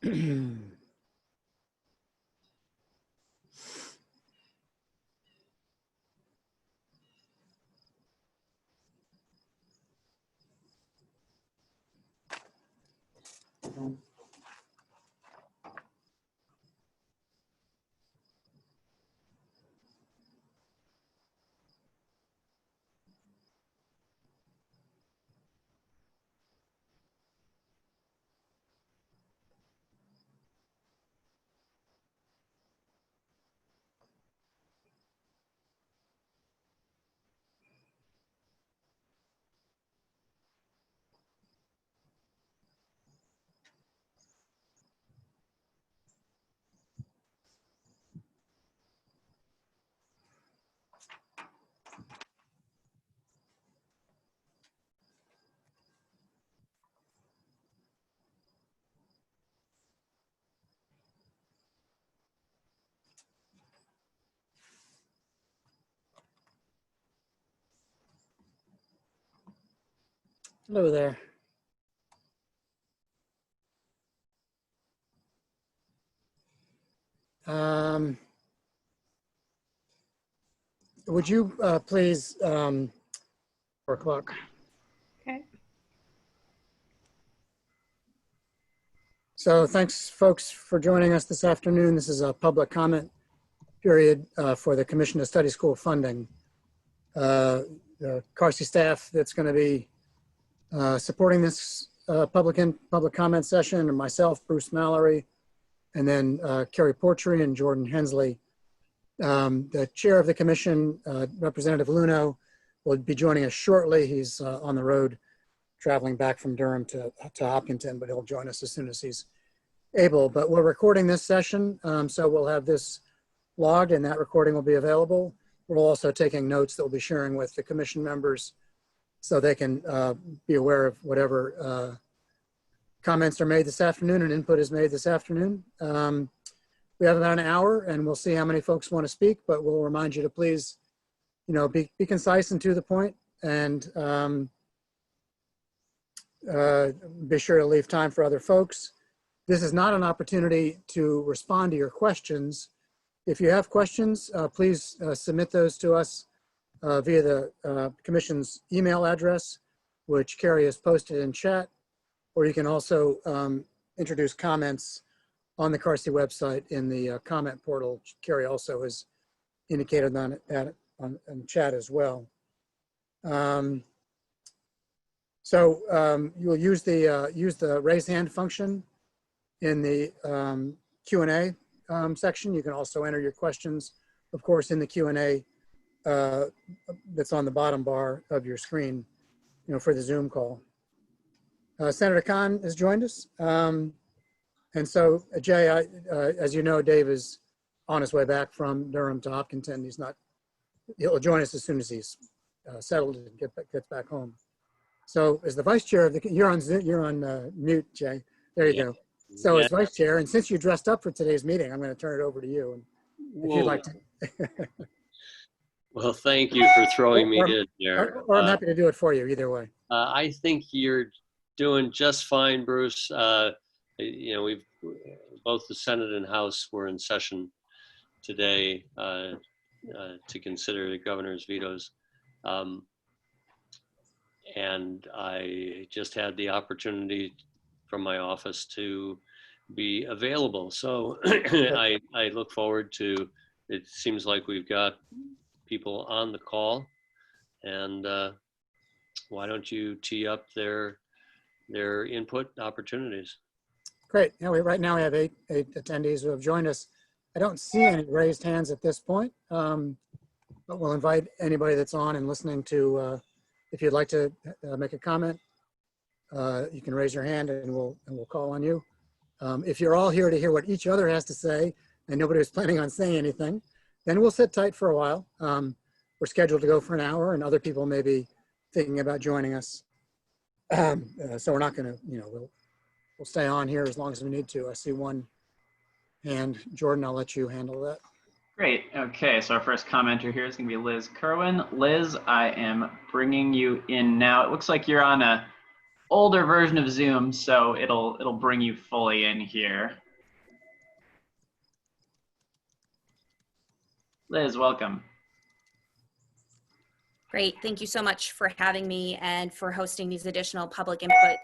Hello there. Would you please, 4 o'clock. Okay. So thanks, folks, for joining us this afternoon. This is a public comment period for the Commission to Study School funding. The CARSI staff that's going to be supporting this public comment session are myself, Bruce Mallory, and then Carrie Portree and Jordan Hensley. The chair of the commission, Representative Luneau, will be joining us shortly. He's on the road traveling back from Durham to Hopkinton, but he'll join us as soon as he's able. But we're recording this session, so we'll have this logged and that recording will be available. We're also taking notes that we'll be sharing with the commission members so they can be aware of whatever comments are made this afternoon and input is made this afternoon. We have about an hour and we'll see how many folks want to speak, but we'll remind you to please, be concise and to the point, and be sure to leave time for other folks. This is not an opportunity to respond to your questions. If you have questions, please submit those to us via the Commission's email address, which Carrie has posted in chat, or you can also introduce comments on the CARSI website in the comment portal. Carrie also has indicated on that on chat as well. You'll use the raise hand function in the Q&A section. You can also enter your questions, of course, in the Q&A that's on the bottom bar of your screen, for the Zoom call. Senator Kahn has joined us. And so, Jay, as you know, Dave is on his way back from Durham to Hopkinton. He'll join us as soon as he's settled and gets back home. So, as the vice chair of the, you're on mute, Jay. There you go. So, as vice chair, and since you dressed up for today's meeting, I'm going to turn it over to you. And if you'd like to. Well, thank you for throwing me in there. Or I'm happy to do it for you, either way. I think you're doing just fine, Bruce. We've both the Senate and House were in session today to consider the governor's vetoes. And I just had the opportunity from my office to be available. So I look forward to, it seems like we've got people on the call, and why don't you tee up their input opportunities? Great. Right now we have eight attendees who have joined us. I don't see any raised hands at this point, but we'll invite anybody that's on and listening to, if you'd like to make a comment, you can raise your hand and we'll call on you. If you're all here to hear what each other has to say and nobody was planning on saying anything, then we'll sit tight for a while. We're scheduled to go for an hour and other people may be thinking about joining us. So we're not gonna, we'll stay on here as long as we need to. I see one hand. Jordan, I'll let you handle that. Great. Okay, so our first commenter here is going to be Liz Kirwan. Liz, I am bringing you in now. It looks like you're on a older version of Zoom, so it'll bring you fully in here. Liz, welcome. Great. Thank you so much for having me and for hosting these additional public input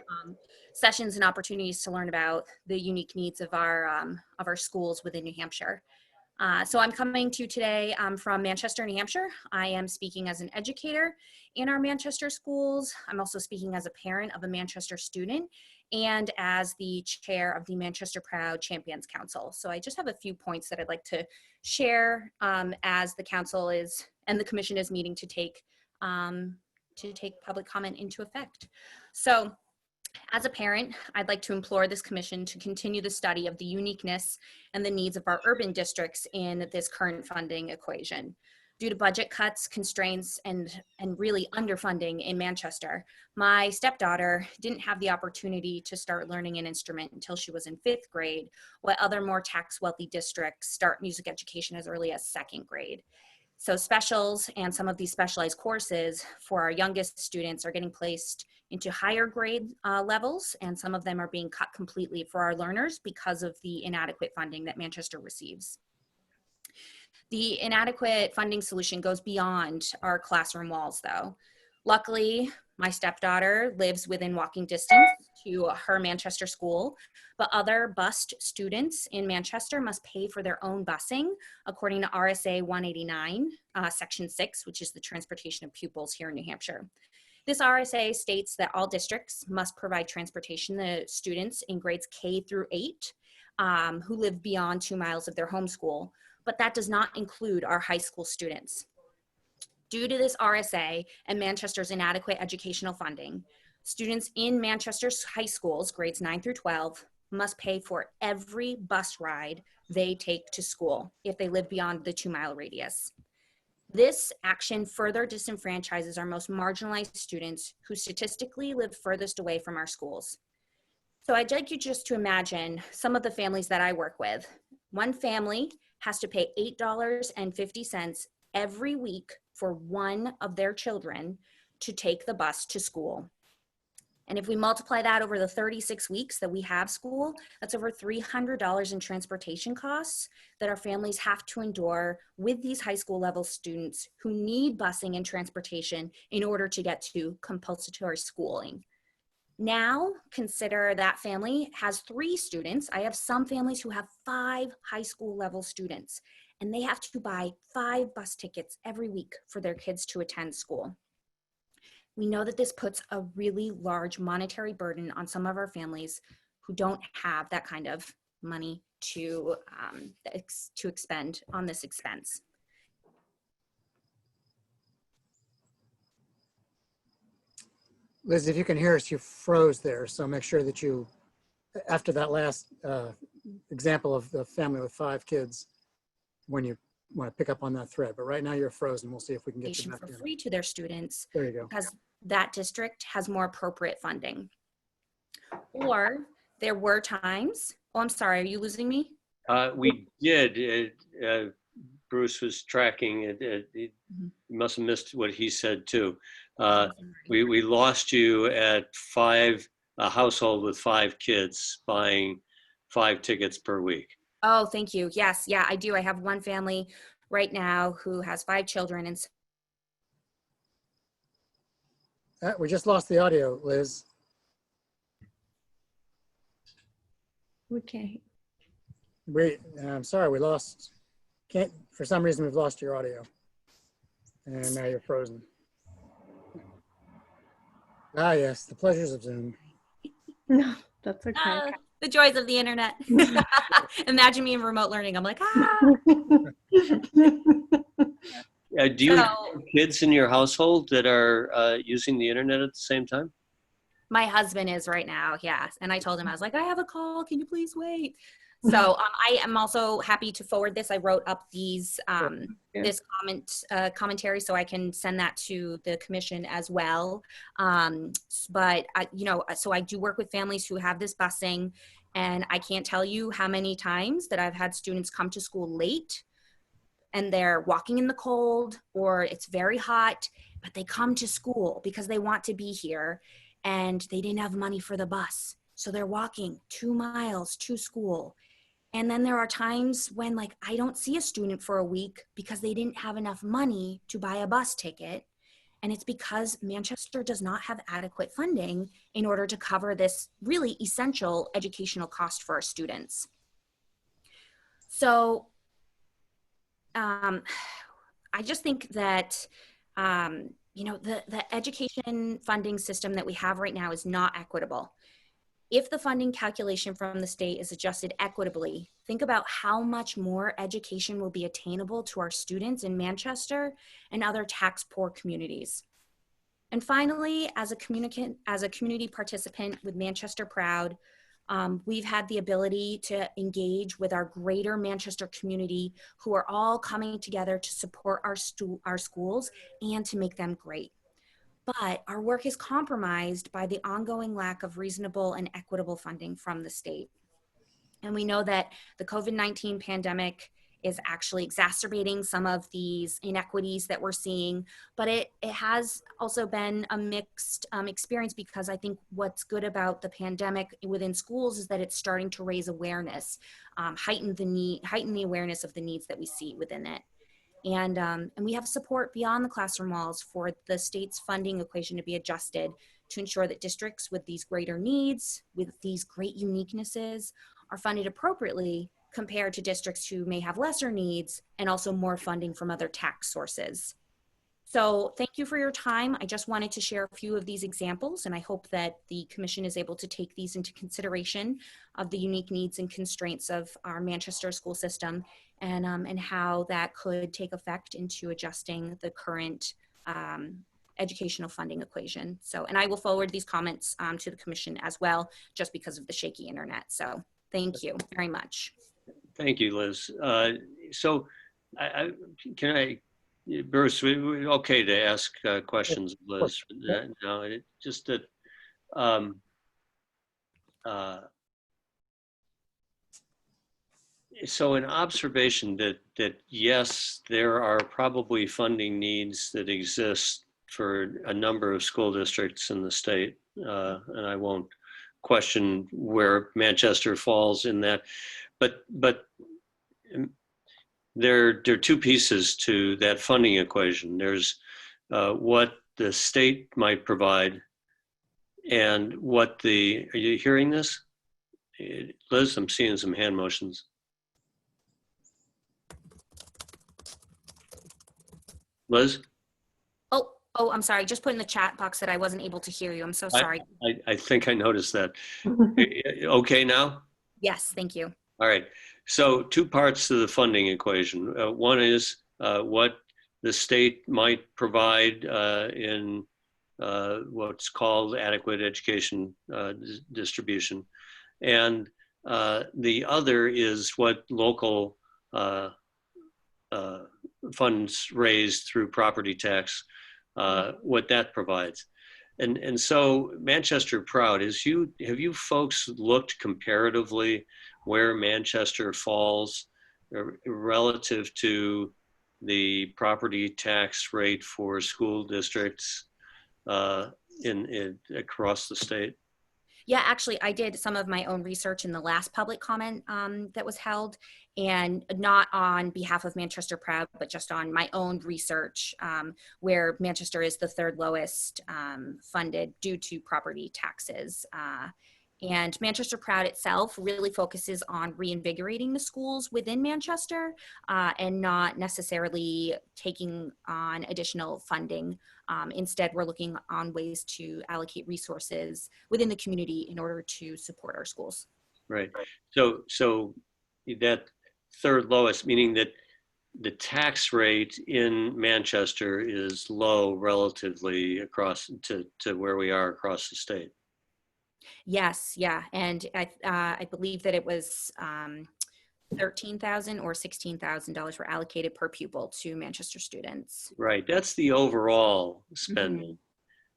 sessions and opportunities to learn about the unique needs of our schools within New Hampshire. So I'm coming to you today from Manchester, New Hampshire. I am speaking as an educator in our Manchester schools. I'm also speaking as a parent of a Manchester student and as the chair of the Manchester Proud Champions Council. So I just have a few points that I'd like to share as the council is and the commission is meeting to take public comment into effect. So as a parent, I'd like to implore this commission to continue the study of the uniqueness and the needs of our urban districts in this current funding equation. Due to budget cuts, constraints, and really underfunding in Manchester, my stepdaughter didn't have the opportunity to start learning an instrument until she was in 5th grade, while other more tax-wealthy districts start music education as early as 2nd grade. So specials and some of these specialized courses for our youngest students are getting placed into higher grade levels, and some of them are being cut completely for our learners because of the inadequate funding that Manchester receives. The inadequate funding solution goes beyond our classroom walls though. Luckily, my stepdaughter lives within walking distance to her Manchester school, but other bused students in Manchester must pay for their own busing according to RSA 189, Section 6, which is the transportation of pupils here in New Hampshire. This RSA states that all districts must provide transportation to students in grades K through 8 who live beyond 2 miles of their home school, but that does not include our high school students. Due to this RSA and Manchester's inadequate educational funding, students in Manchester's high schools, grades 9 through 12, must pay for every bus ride they take to school if they live beyond the 2-mile radius. This action further disenfranchises our most marginalized students who statistically live furthest away from our schools. So I'd like you just to imagine some of the families that I work with. One family has to pay $8.50 every week for one of their children to take the bus to school. And if we multiply that over the 36 weeks that we have school, that's over $300 in transportation costs that our families have to endure with these high school level students who need busing and transportation in order to get to compulsory schooling. Now, consider that family has 3 students. I have some families who have 5 high school level students, and they have to buy 5 bus tickets every week for their kids to attend school. We know that this puts a really large monetary burden on some of our families who don't have that kind of money to expend on this expense. Liz, if you can hear us, you froze there. So make sure that you, after that last example of the family with 5 kids, when you want to pick up on that thread. But right now you're frozen. We'll see if we can get you back For in. free to their students. There you go. Because that district has more appropriate funding. Or there were times, oh, I'm sorry, are you losing me? We did. Bruce was tracking it. You must have missed what he said too. We lost you at a household with 5 kids buying 5 tickets per week. Oh, thank you. Yes, yeah, I do. I have one family right now who has 5 children. And We just lost the audio, Liz. Okay. I'm sorry, we lost. For some reason, we've lost your audio. And now you're frozen. Ah, yes, the pleasures of Zoom. No, that's okay. the joys of the internet. Imagine me in remote learning. I'm like, ah. Do you have kids in your household that are using the internet at the same time? My husband is right now, yes. And I told him, I was like, I have a call. Can you please wait? So I am also happy to forward this. I wrote up these this commentary so I can send that to the commission as well. But so I do work with families who have this busing, and I can't tell you how many times that I've had students come to school late and they're walking in the cold or it's very hot, but they come to school because they want to be here. and they didn't have money for the bus. So they're walking 2 miles to school. And then there are times when like I don't see a student for a week because they didn't have enough money to buy a bus ticket. And it's because Manchester does not have adequate funding in order to cover this really essential educational cost for our students. So I just think that, you know, the education funding system that we have right now is not equitable. If the funding calculation from the state is adjusted equitably, think about how much more education will be attainable to our students in Manchester and other tax poor communities. And finally, as a community participant with Manchester Proud, we've had the ability to engage with our greater Manchester community who are all coming together to support our schools and to make them great. But our work is compromised by the ongoing lack of reasonable and equitable funding from the state. And we know that the COVID-19 pandemic is actually exacerbating some of these inequities that we're seeing, but it has also been a mixed experience, because I think what's good about the pandemic within schools is that it's starting to raise awareness, heighten the awareness of the needs that we see within it. And we have support beyond the classroom walls for the state's funding equation to be adjusted to ensure that districts with these greater needs, with these great uniquenesses, are funded appropriately compared to districts who may have lesser needs and also more funding from other tax sources. So thank you for your time. I just wanted to share a few of these examples, and I hope that the Commission is able to take these into consideration of the unique needs and constraints of our Manchester school system, and how that could take effect into adjusting the current educational funding equation. So, and I will forward these comments to the Commission as well, just because of the shaky internet. So thank you very much. Thank you, Liz. So can I, Bruce, okay to ask questions, Liz? No, it just that, so an observation that yes, there are probably funding needs that exist for a number of school districts in the state, and I won't question where Manchester falls in that, but there are two pieces to that funding equation. There's what the state might provide, and what are you hearing this? Liz, I'm seeing some hand motions. Liz? Oh, I'm sorry. Just put in the chat box that I wasn't able to hear you. I'm so sorry. I think I noticed that. Okay now? Yes, thank you. All right. So two parts to the funding equation. One is what the state might provide in what's called adequate education distribution. And the other is what local funds raised through property tax, what that provides. And so Manchester Proud, have you folks looked comparatively where Manchester falls relative to the property tax rate for school districts across the state? Yeah, actually, I did some of my own research in the last public comment that was held, and not on behalf of Manchester Proud, but just on my own research, where Manchester is the third lowest funded due to property taxes. And Manchester Proud itself really focuses on reinvigorating the schools within Manchester and not necessarily taking on additional funding. Instead, we're looking on ways to allocate resources within the community in order to support our schools. Right. So that third lowest, meaning that the tax rate in Manchester is low relatively across to where we are across the state. Yes, yeah, and I believe that it was $13,000 or $16,000 were allocated per pupil to Manchester students. Right, that's the overall spending.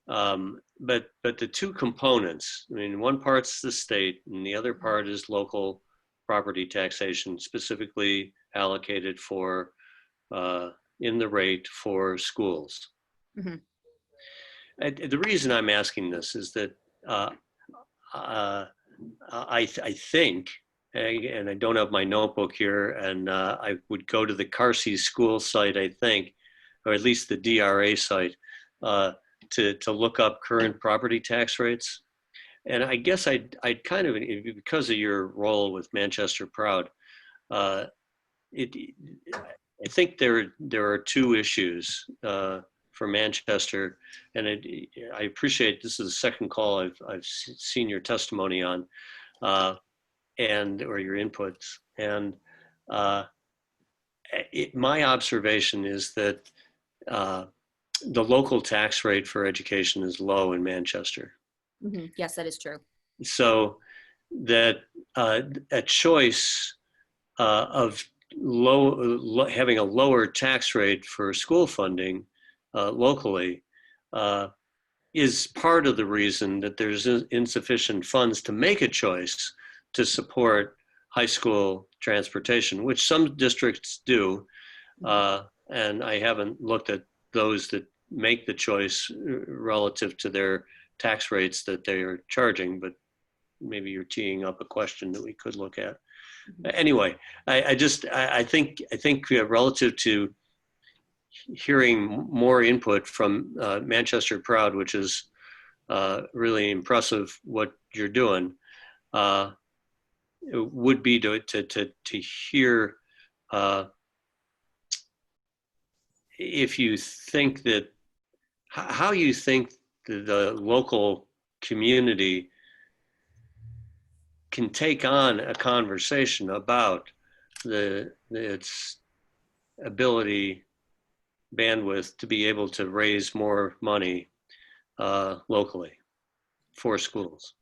Mm-hmm. But the two components, I mean, one part's the state and the other part is local property taxation, specifically allocated for in the rate for schools. Mm-hmm. The reason I'm asking this is that uh, I think, and I don't have my notebook here, and I would go to the Carsey school site, I think, or at least the DRA site, to look up current property tax rates. And I guess I'd kind of, because of your role with Manchester Proud, I think there are two issues for Manchester, and I appreciate this is the second call I've seen your testimony on, or your inputs, and my observation is that the local tax rate for education is low in Manchester. Mm-hmm. Yes, that is true. So that a choice of having a lower tax rate for school funding locally is part of the reason that there's insufficient funds to make a choice to support high school transportation, which some districts do. And I haven't looked at those that make the choice relative to their tax rates that they are charging, but maybe you're teeing up a question that we could look at. Anyway, I think relative to hearing more input from Manchester Proud, which is really impressive what you're doing, it would be to hear if you think that, how you think the local community can take on a conversation about its ability, bandwidth to be able to raise more money locally for schools.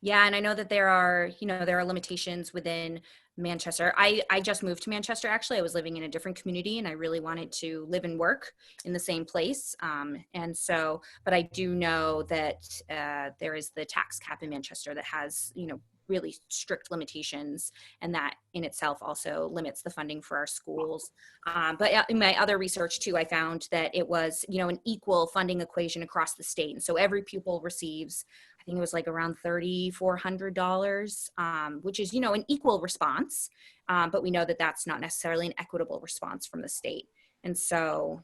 Yeah, and I know that there are limitations within Manchester. I just moved to Manchester, actually. I was living in a different community and I really wanted to live and work in the same place. But I do know that there is the tax cap in Manchester that has, really strict limitations, and that in itself also limits the funding for our schools. But in my other research too, I found that it was, an equal funding equation across the state. And so every pupil receives, I think it was like around $3,400, which is, an equal response. But we know that that's not necessarily an equitable response from the state. And so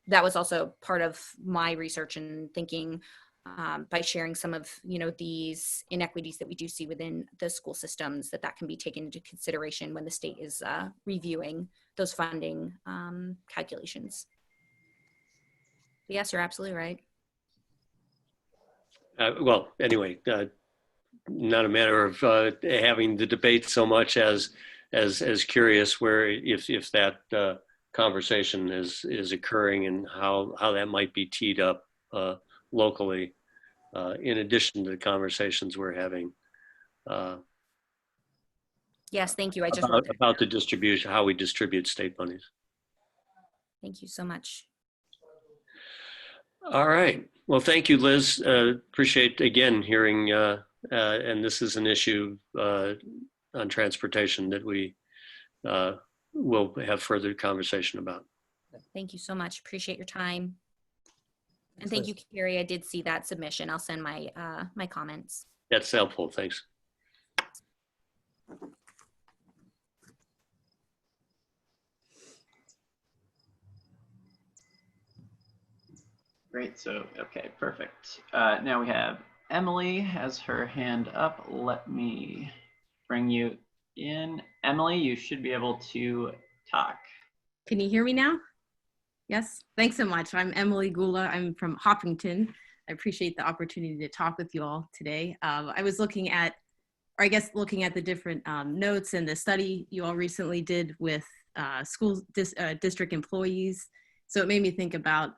that was also part of my research and thinking, by sharing some of, these inequities that we do see within the school systems, that can be taken into consideration when the state is reviewing those funding calculations. Yes, you're absolutely right. Well, anyway, not a matter of having the debate so much as curious where if that conversation is occurring and how that might be teed up locally, in addition to the conversations we're having. Yes, thank you. I just about the distribution, how we distribute state monies. Thank you so much. All right. Well, thank you, Liz. Appreciate again hearing, and this is an issue on transportation that we will have further conversation about. Thank you so much. Appreciate your time. And thank you, Carrie. I did see that submission. I'll send my my comments. That's helpful. Thanks. Great. So, okay, perfect. Now we have Emily has her hand up. Let me bring you in. Emily, you should be able to talk. Can you hear me now? Yes, thanks so much. I'm Emily Gula. I'm from Hopkinton. I appreciate the opportunity to talk with you all today. I was looking at the different notes and the study you all recently did with school district employees. So it made me think about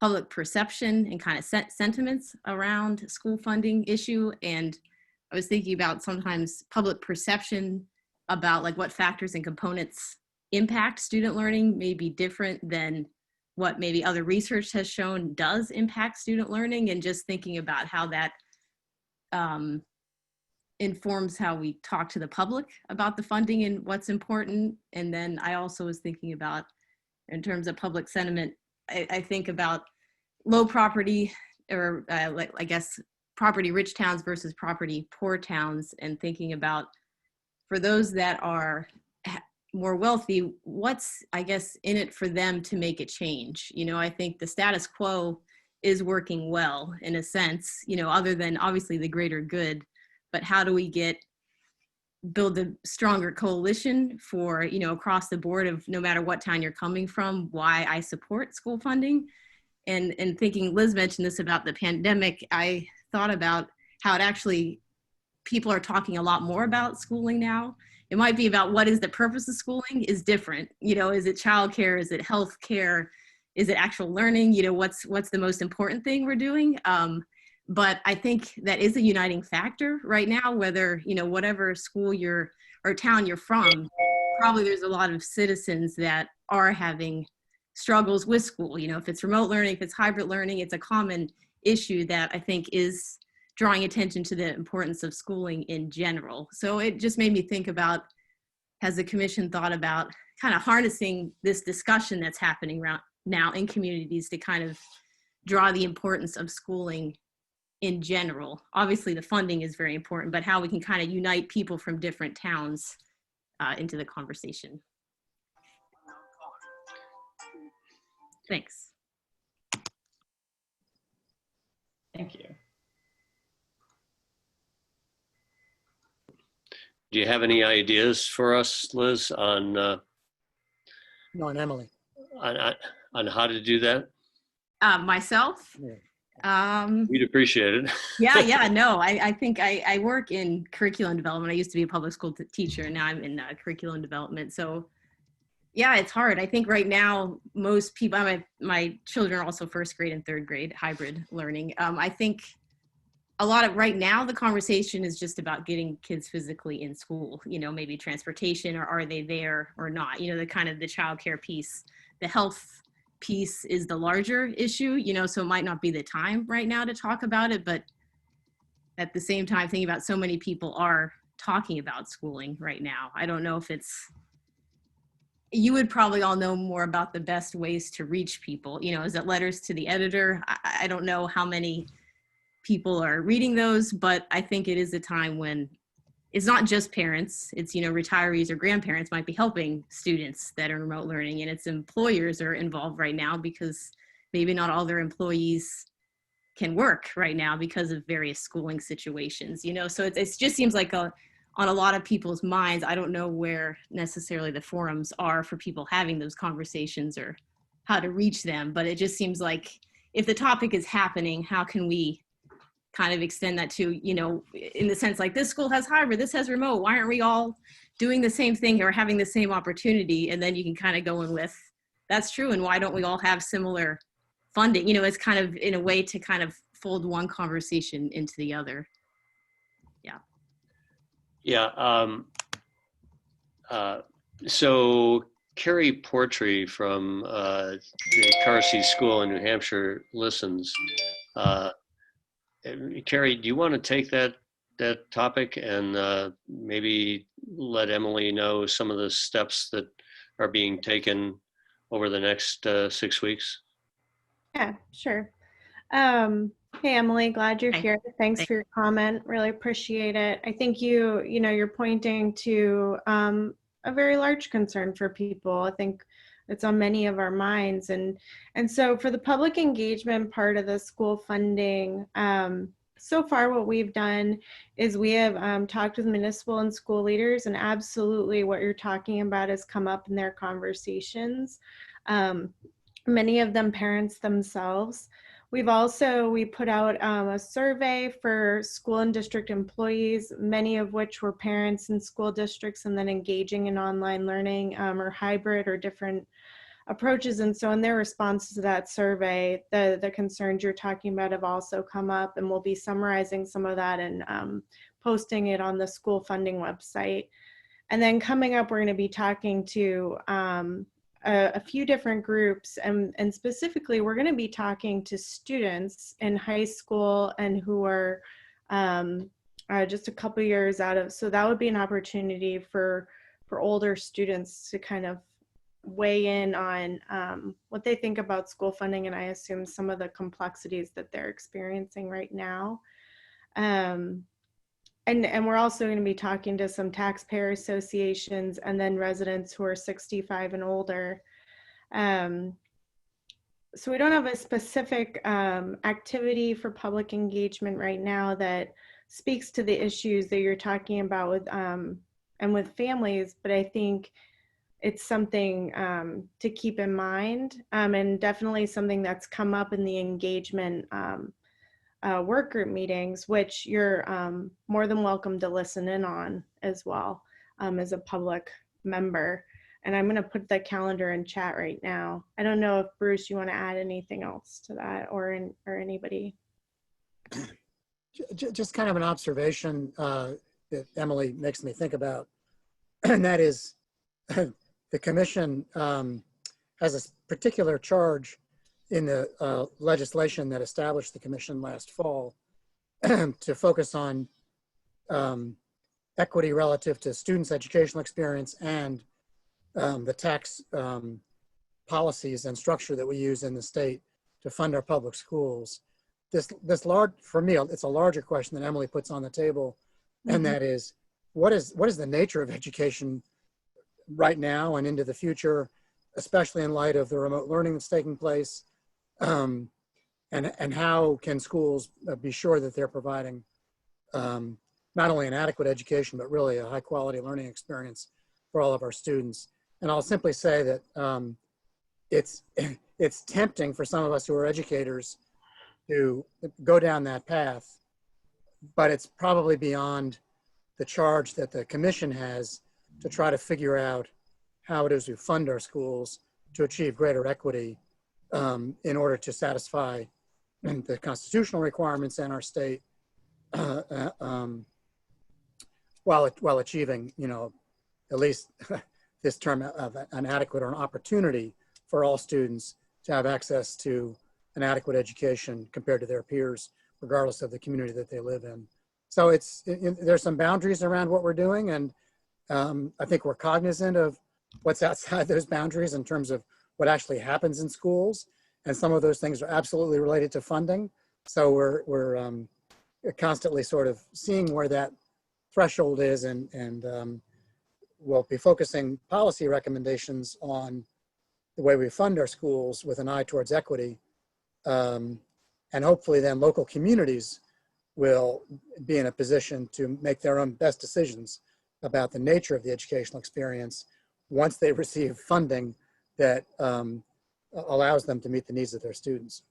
public perception and kind of sentiments around school funding issue. And I was thinking about sometimes public perception about like what factors and components impact student learning may be different than what maybe other research has shown does impact student learning, and just thinking about how that informs how we talk to the public about the funding and what's important. And then I also was thinking about, in terms of public sentiment, I think about low property or like, I guess, property rich towns versus property poor towns, and thinking about, for those that are more wealthy, what's, I guess, in it for them to make a change? You know, I think the status quo is working well in a sense, you know, other than obviously the greater good, but how do we build a stronger coalition for, you know, across the board of no matter what town you're coming from, why I support school funding. And thinking, Liz mentioned this about the pandemic, I thought about how it actually, people are talking a lot more about schooling now. It might be about what is the purpose of schooling is different. You know, is it childcare? Is it healthcare? Is it actual learning? You know, what's the most important thing we're doing? But I think that is a uniting factor right now, whether, you know, whatever school or town you're from, probably there's a lot of citizens that are having struggles with school. You know, if it's remote learning, if it's hybrid learning, it's a common issue that I think is drawing attention to the importance of schooling in general. So it just made me think about, has the commission thought about kind of harnessing this discussion that's happening around now in communities to kind of draw the importance of schooling in general? Obviously the funding is very important, but how we can kind of unite people from different towns into the conversation. Thanks. Thank you. Do you have any ideas for us, Liz, on No, and Emily. on how to do that? Myself? Yeah. We'd appreciate it. Yeah, no, I think I work in curriculum development. I used to be a public school teacher, and now I'm in curriculum development. So yeah, it's hard. I think right now, most people, my children are also first grade and third grade, hybrid learning. I think a lot of right now, the conversation is just about getting kids physically in school, you know, maybe transportation, or are they there or not? You know, the kind of the childcare piece, the health piece is the larger issue, you know, so it might not be the time right now to talk about it, but at the same time, thinking about so many people are talking about schooling right now. I don't know if you would probably all know more about the best ways to reach people. You know, is it letters to the editor? I don't know how many people are reading those, but I think it is a time when it's not just parents, it's, you know, retirees or grandparents might be helping students that are in remote learning, and it's employers are involved right now because maybe not all their employees can work right now because of various schooling situations, you know, so it just seems like on a lot of people's minds. I don't know where necessarily the forums are for people having those conversations or how to reach them, but it just seems like if the topic is happening, how can we kind of extend that to, you know, in the sense like this school has hybrid, this has remote, why aren't we all doing the same thing or having the same opportunity? And then you can kind of go in with, that's true, and why don't we all have similar funding? You know, it's kind of in a way to kind of fold one conversation into the other. Yeah. So Carrie Portree from the Carsey School in New Hampshire listens. Carrie, do you want to take that topic and maybe let Emily know some of the steps that are being taken over the next 6 weeks? Yeah, sure. Hey, Emily, glad you're Hi. here. Thanks for your comment. Really appreciate it. I think you're pointing to a very large concern for people. I think it's on many of our minds. And so for the public engagement part of the school funding, so far what we've done is we have talked with municipal and school leaders, and absolutely what you're talking about has come up in their conversations. Many of them parents themselves. We put out a survey for school and district employees, many of which were parents in school districts and then engaging in online learning or hybrid or different approaches. And so in their responses to that survey, the concerns you're talking about have also come up, and we'll be summarizing some of that and posting it on the school funding website. And then coming up, we're going to be talking to a few different groups, and specifically we're going to be talking to students in high school and who are just a couple years out of, so that would be an opportunity for older students to kind of weigh in on what they think about school funding, and I assume some of the complexities that they're experiencing right now. And we're also going to be talking to some taxpayer associations and then residents who are 65 and older. So we don't have a specific activity for public engagement right now that speaks to the issues that you're talking about with and with families, but I think it's something to keep in mind, and definitely something that's come up in the engagement work group meetings, which you're more than welcome to listen in on as well as a public member. And I'm going to put the calendar in chat right now. I don't know if Bruce, you want to add anything else to that, or anybody. Just kind of an observation that Emily makes me think about, and that is the commission has a particular charge in the legislation that established the commission last fall to focus on equity relative to students' educational experience and the tax policies and structure that we use in the state to fund our public schools. This large, for me, it's a larger question that Emily puts on the table, and that is, what is the nature of education right now and into the future, especially in light of the remote learning that's taking place, and how can schools be sure that they're providing not only an adequate education, but really a high quality learning experience for all of our students. And I'll simply say that it's tempting for some of us who are educators to go down that path, but it's probably beyond the charge that the commission has to try to figure out how it is we fund our schools to achieve greater equity in order to satisfy the constitutional requirements in our state while achieving, at least this term of an adequate or an opportunity for all students to have access to an adequate education compared to their peers, regardless of the community that they live in. So there's some boundaries around what we're doing, and I think we're cognizant of what's outside those boundaries in terms of what actually happens in schools, and some of those things are absolutely related to funding. So we're constantly sort of seeing where that threshold is, and we'll be focusing policy recommendations on the way we fund our schools with an eye towards equity. And hopefully then local communities will be in a position to make their own best decisions about the nature of the educational experience once they receive funding that allows them to meet the needs of their students.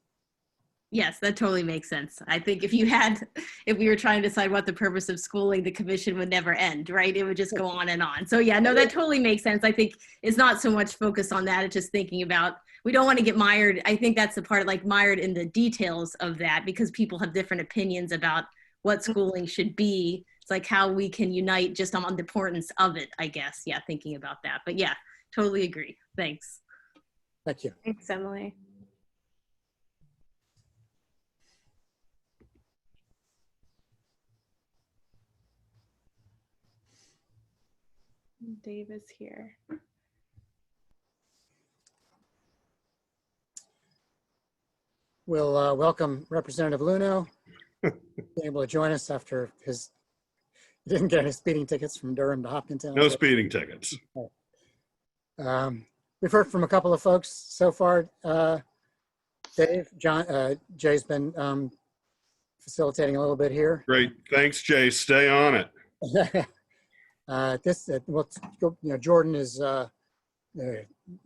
Yes, that totally makes sense. I think if we were trying to decide what the purpose of schooling, the commission would never end, right? It would just go on and on. So yeah, no, that totally makes sense. I think it's not so much focused on that. It's just thinking about, we don't want to get mired. I think that's the part, like mired in the details of that, because people have different opinions about what schooling should be. It's like how we can unite just on the importance of it, I guess. Yeah, thinking about that. But yeah, totally agree. Thanks. Thank you. Thanks, Emily. Dave is here. We'll welcome Representative Luneau, being able to join us after he didn't get any speeding tickets from Durham to Hopkinton. No speeding tickets. We've heard from a couple of folks so far. Dave, Jay's been facilitating a little bit here. Great. Thanks, Jay. Stay on it. Jordan is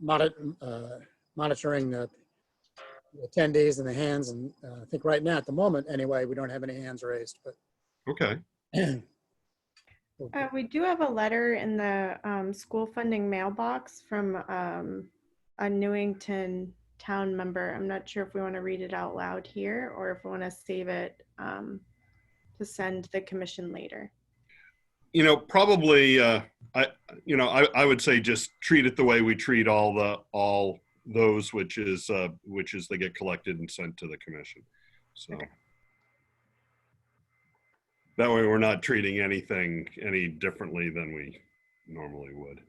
monitoring the attendees and the hands, and I think right now at the moment anyway we don't have any hands raised, but okay. We do have a letter in the school funding mailbox from a Newington town member. I'm not sure if we want to read it out loud here or if we want to save it to send the commission later. Probably I would say just treat it the way we treat all those, which is they get collected and sent to the commission. So okay. That way we're not treating anything any differently than we normally would.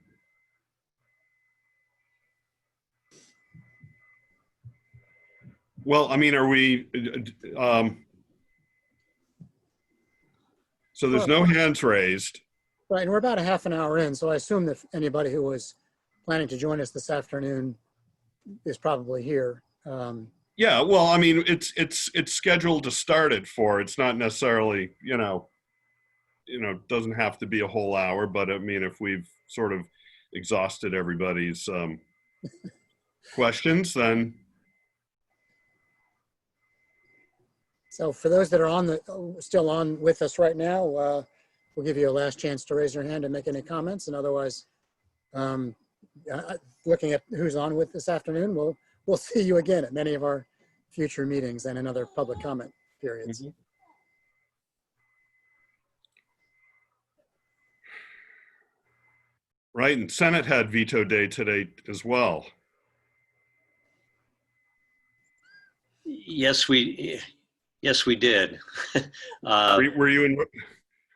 Well, I mean, are we, so there's no hands raised. Right, and we're about a half an hour in, so I assume that anybody who was planning to join us this afternoon is probably here. Yeah, well, I mean, it's scheduled to start at 4. It's not necessarily, doesn't have to be a whole hour, but I mean, if we've sort of exhausted everybody's questions, then. So for those that are still on with us right now, we'll give you a last chance to raise your hand and make any comments. And otherwise, looking at who's on with this afternoon, we'll see you again at many of our future meetings and in other public comment periods. Mm-hmm. Right, and Senate had veto day today as well. Yes, we did. Were you in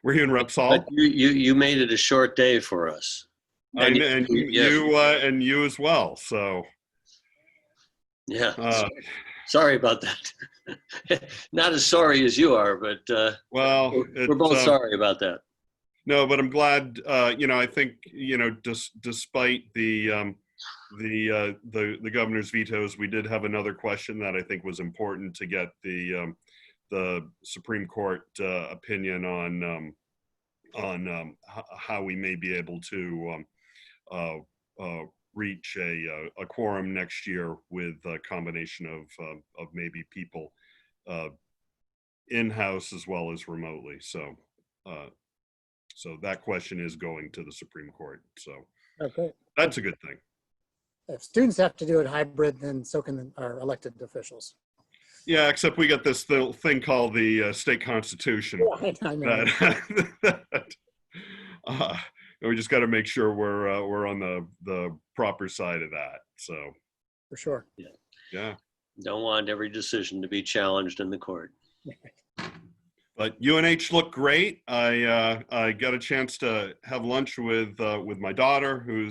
Repsol? But you made it a short day for us. And Yes. you as well. So yeah, sorry about that. Not as sorry as you are, but well, we're both sorry about that. No, but I'm glad. I think despite the governor's vetoes, we did have another question that I think was important to get the Supreme Court opinion on how we may be able to reach a quorum next year with a combination of maybe people in-house as well as remotely. So that question is going to the Supreme Court. So Okay. That's a good thing. If students have to do it hybrid, then so can our elected officials. Yeah, except we got this thing called the state constitution. Yeah, I know. We just got to make sure we're on the proper side of that. So For sure. yeah. Don't want every decision to be challenged in the court. But UNH looked great. I got a chance to have lunch with my daughter, who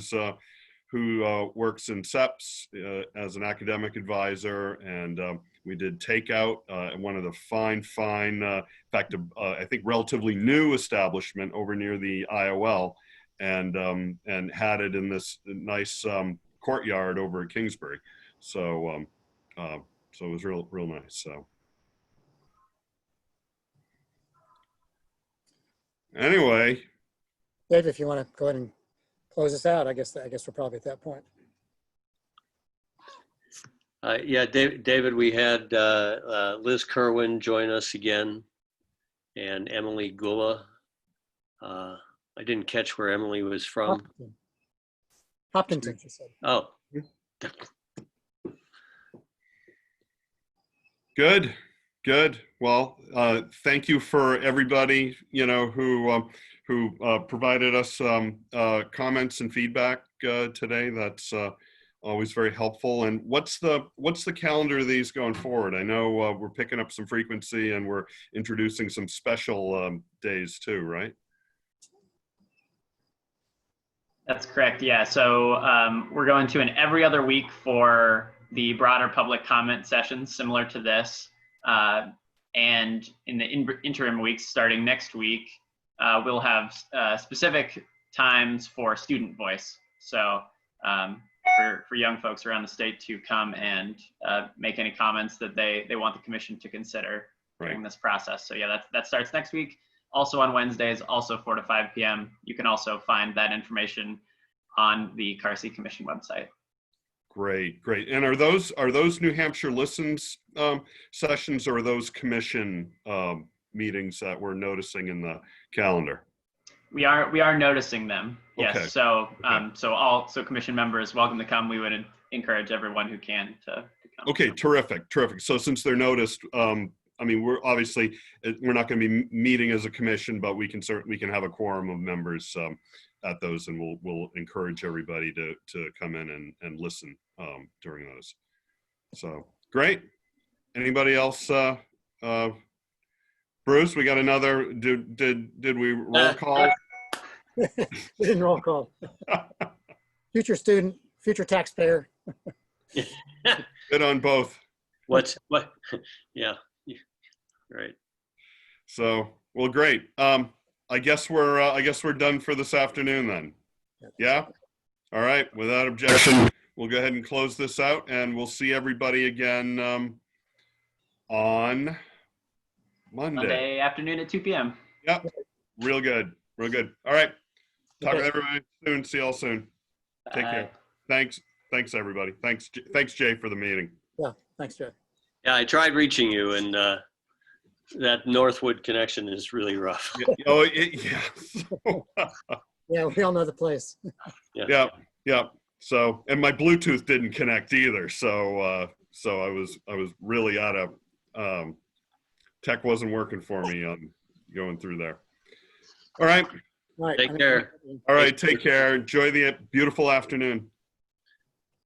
works in SEPS as an academic advisor, and we did takeout at one of the fine, in fact, I think relatively new establishment over near the IOL, and had it in this nice courtyard over at Kingsbury. So so it was real nice. So. Anyway, Dave, if you want to go ahead and close us out, I guess we're probably at that point. Yeah, David, we had Liz Kirwan join us again, and Emily Gula. I didn't catch where Emily was from. Hopkinton, she said. Oh. good. Well, thank you for everybody, who provided us comments and feedback today. That's always very helpful. And what's the calendar of these going forward? I know we're picking up some frequency and we're introducing some special days too, right? That's correct. Yeah. So we're going to an every other week for the broader public comment sessions similar to this. And in the interim weeks, starting next week, we'll have specific times for student voice. So for young folks around the state to come and make any comments that they want the commission to consider during this process. So yeah, that starts next week. Also on Wednesdays, also 4 to 5 p.m. You can also find that information on the Carsey Commission website. Great. And are those New Hampshire Listens sessions, or are those commission meetings that we're noticing in the calendar? We are noticing them. Yes. Okay. So so commission members welcome to come. We would encourage everyone who can to come. Okay. Terrific. So since they're noticed, I mean, we're not going to be meeting as a commission, but we can have a quorum of members at those, and we'll encourage everybody to come in and listen during those. So great. Anybody else? Bruce, we got another. Did we roll call? We didn't roll call. Future student, future taxpayer. Good on both. What? Yeah. Right. So, well, great. I guess we're done for this afternoon then. Yeah. All right. Without objection, we'll go ahead and close this out, and we'll see everybody again on Monday afternoon at 2 p.m. Yep. Real good. Real good. All right. Talk Okay. to everybody soon. See y'all soon. Take Bye. care. Thanks. Thanks, everybody. Thanks, Jay, for the meeting. Yeah, thanks, Jay. Yeah, I tried reaching you, and that Northwood connection is really rough. Oh, yeah. Yeah, we all know the place. Yeah. Yeah. So, and my Bluetooth didn't connect either. So, I was really out of, tech wasn't working for me on going through there. All right. All right. Take care. All right. Take care. Enjoy the beautiful afternoon.